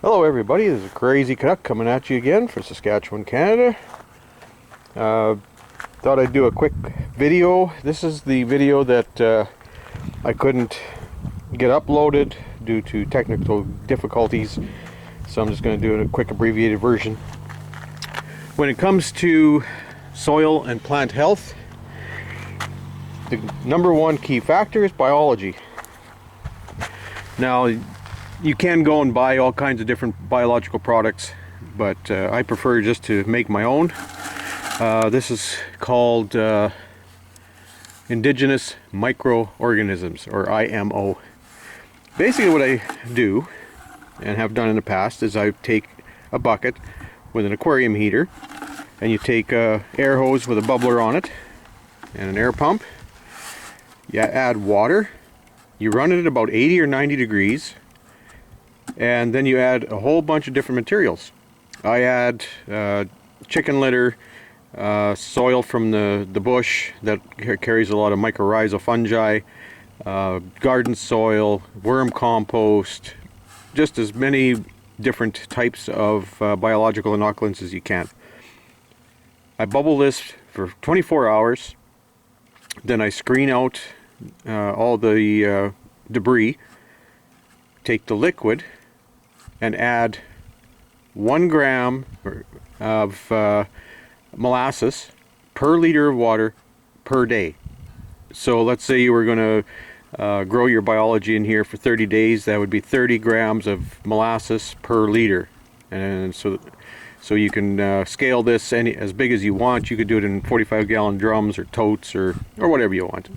Hello everybody, this is Crazy Canuck coming at you again from Saskatchewan, Canada. Thought I'd do a quick video. This is the video that I couldn't get uploaded due to technical difficulties, so I'm just going to do a quick abbreviated version. When it comes to soil and plant health, the number one key factor is biology. Now, you can go and buy all kinds of different biological products, but I prefer just to make my own. This is called indigenous microorganisms, or IMO. Basically what I do, and have done in the past, is I take a bucket with an aquarium heater, and you take a air hose with a bubbler on it, and an air pump. You add water, you run it at about 80 or 90 degrees, and then you add a whole bunch of different materials. I add chicken litter, soil from the bush that carries a lot of mycorrhizal fungi, garden soil, worm compost, just as many different types of biological inoculants as you can. I bubble this for 24 hours, then I screen out all the debris, take the liquid, and add 1 gram of molasses per liter of water per day. So let's say you were going to grow your biology in here for 30 days, that would be 30 grams of molasses per liter. And so you can scale this as big as you want. You could do it in 45-gallon drums or totes or whatever you want.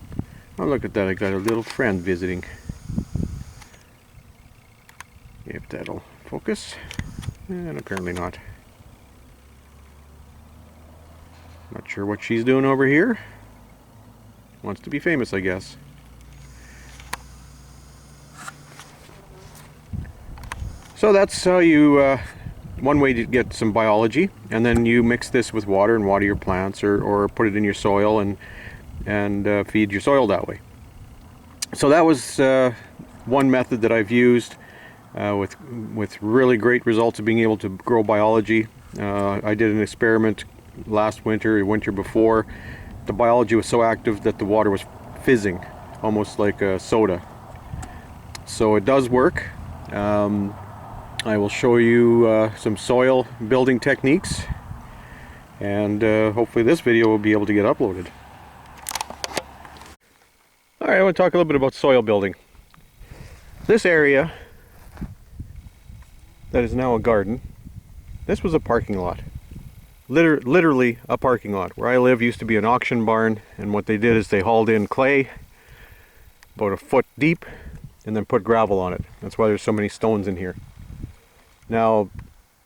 Oh, look at that, I got a little friend visiting. If that'll focus, and apparently not. Not sure what she's doing over here. Wants to be famous, I guess. So that's how you, one way to get some biology, and then you mix this with water and water your plants, or put it in your soil and feed your soil that way. So that was one method that I've used. With really great results of being able to grow biology. I did an experiment last winter before. The biology was so active that the water was fizzing, almost like a soda. So it does work. I will show you some soil building techniques, and hopefully this video will be able to get uploaded. Alright, I want to talk a little bit about soil building. This area that is now a garden, this was a parking lot. Literally a parking lot. Where I live used to be an auction barn, and what they did is they hauled in clay about a foot deep and then put gravel on it. That's why there's so many stones in here. Now,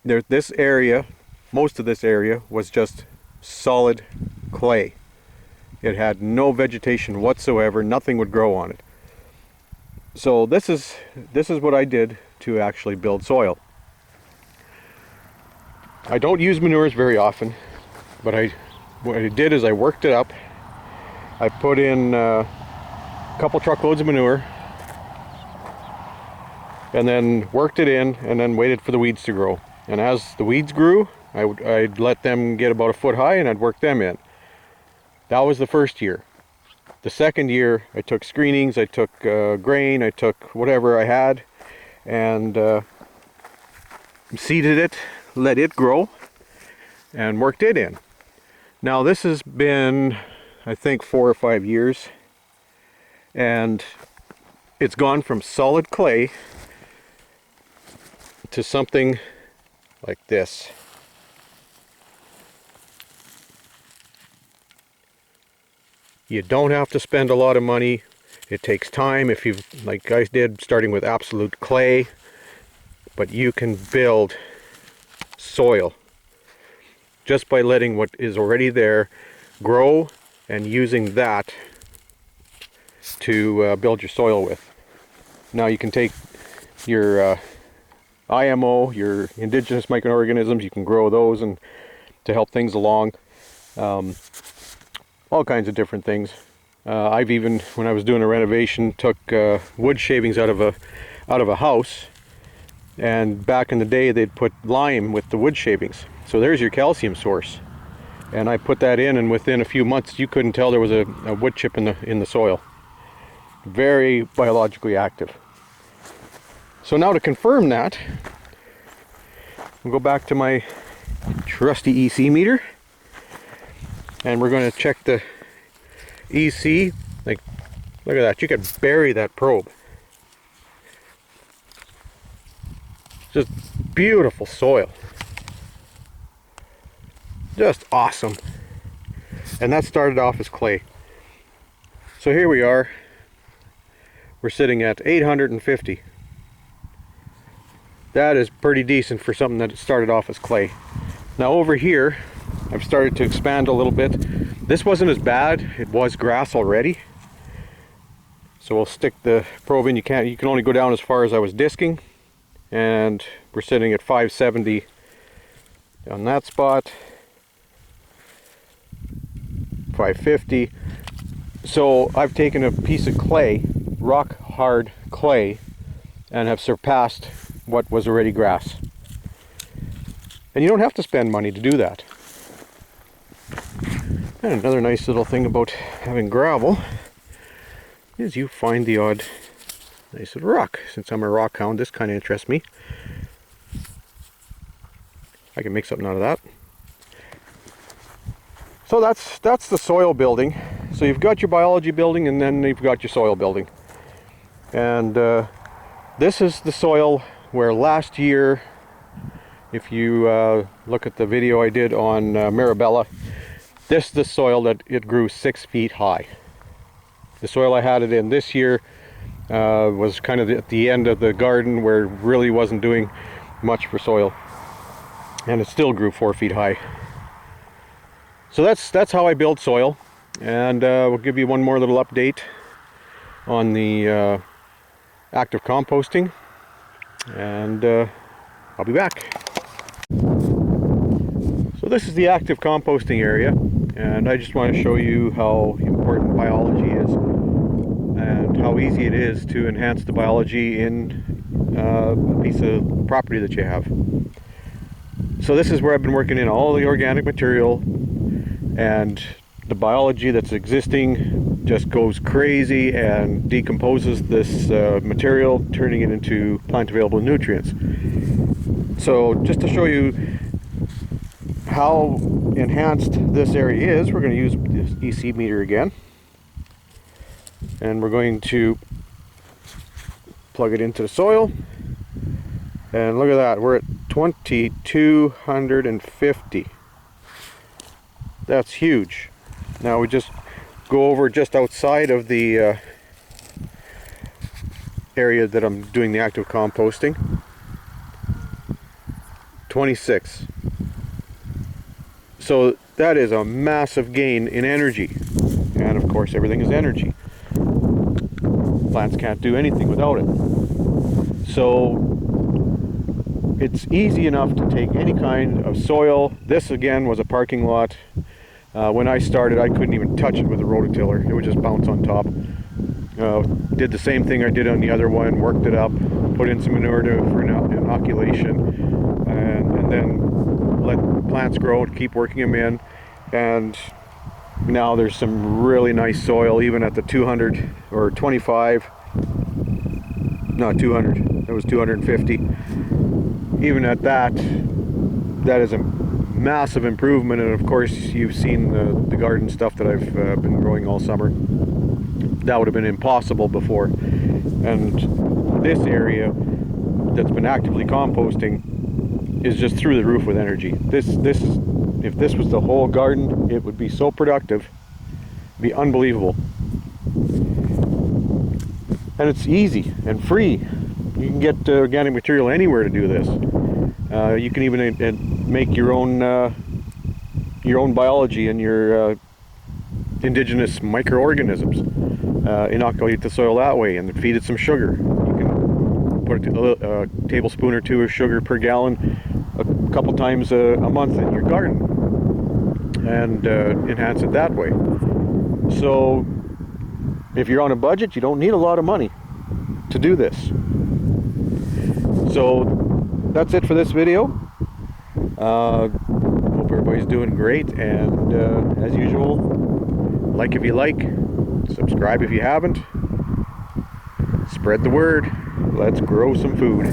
this area, most of this area was just solid clay. It had no vegetation whatsoever, nothing would grow on it. So this is what I did to actually build soil. I don't use manures very often, but what I did is I worked it up. I put in a couple truckloads of manure, and then worked it in, and then waited for the weeds to grow. And as the weeds grew, I'd let them get about a foot high, and I'd work them in. That was the first year. The second year, I took screenings, I took grain, I took whatever I had, and seeded it, let it grow, and worked it in. Now this has been, I think, 4 or 5 years, and it's gone from solid clay to something like this. You don't have to spend a lot of money. It takes time, if you've, like I did, starting with absolute clay, but you can build soil just by letting what is already there grow and using that to build your soil with. Now you can take your IMO, your indigenous microorganisms, you can grow those and to help things along. All kinds of different things. I've even, when I was doing a renovation, took wood shavings out of a house And back in the day, they'd put lime with the wood shavings. So there's your calcium source. And I put that in, and within a few months, you couldn't tell there was a wood chip in the soil. Very biologically active. So now to confirm that, we'll go back to my trusty EC meter, and we're going to check the EC. Like, look at that, you could bury that probe. Just beautiful soil. Just awesome. And that started off as clay. So here we are. We're sitting at 850. That is pretty decent for something that started off as clay. Now over here, I've started to expand a little bit. This wasn't as bad. It was grass already. So we'll stick the probe in. You can only go down as far as I was disking. And we're sitting at 570 on that spot. 550. So I've taken a piece of clay, rock hard clay, and have surpassed what was already grass. And you don't have to spend money to do that. And another nice little thing about having gravel is you find the odd nice little rock. Since I'm a rock hound, this kind of interests me. I can make something out of that. So that's the soil building. So you've got your biology building, and then you've got your soil building. And this is the soil where last year, if you look at the video I did on Marabella, this is the soil that it grew 6 feet high. The soil I had it in this year was kind of at the end of the garden where it really wasn't doing much for soil. And it still grew 4 feet high. So that's how I build soil, and we'll give you one more little update on the active composting, and I'll be back. So this is the active composting area, and I just want to show you how important biology is and how easy it is to enhance the biology in a piece of property that you have. So this is where I've been working in all the organic material, and the biology that's existing just goes crazy and decomposes this material, turning it into plant available nutrients. So just to show you how enhanced this area is, we're going to use this EC meter again, and we're going to plug it into the soil, and look at that, we're at 2250. That's huge. Now we just go over just outside of the area that I'm doing the active composting. 26. So that is a massive gain in energy. And of course everything is energy. Plants can't do anything without it. So it's easy enough to take any kind of soil. This again was a parking lot. When I started, I couldn't even touch it with a rototiller. It would just bounce on top. Did the same thing I did on the other one, worked it up, put in some manure for inoculation, and then let plants grow and keep working them in. And now there's some really nice soil, even at the 200 or 25, not 200, that was 250. Even at that, that is a massive improvement. And of course you've seen the garden stuff that I've been growing all summer. That would have been impossible before. And this area that's been actively composting is just through the roof with energy. This is, if this was the whole garden, it would be so productive. It'd be unbelievable. And it's easy and free. You can get organic material anywhere to do this. You can even make your own biology and your indigenous microorganisms. Inoculate the soil that way and feed it some sugar. You can put a tablespoon or two of sugar per gallon a couple times a month in your garden and enhance it that way. So if you're on a budget, you don't need a lot of money to do this. So that's it for this video. Hope everybody's doing great, and as usual, like if you like, subscribe if you haven't, spread the word. Let's grow some food.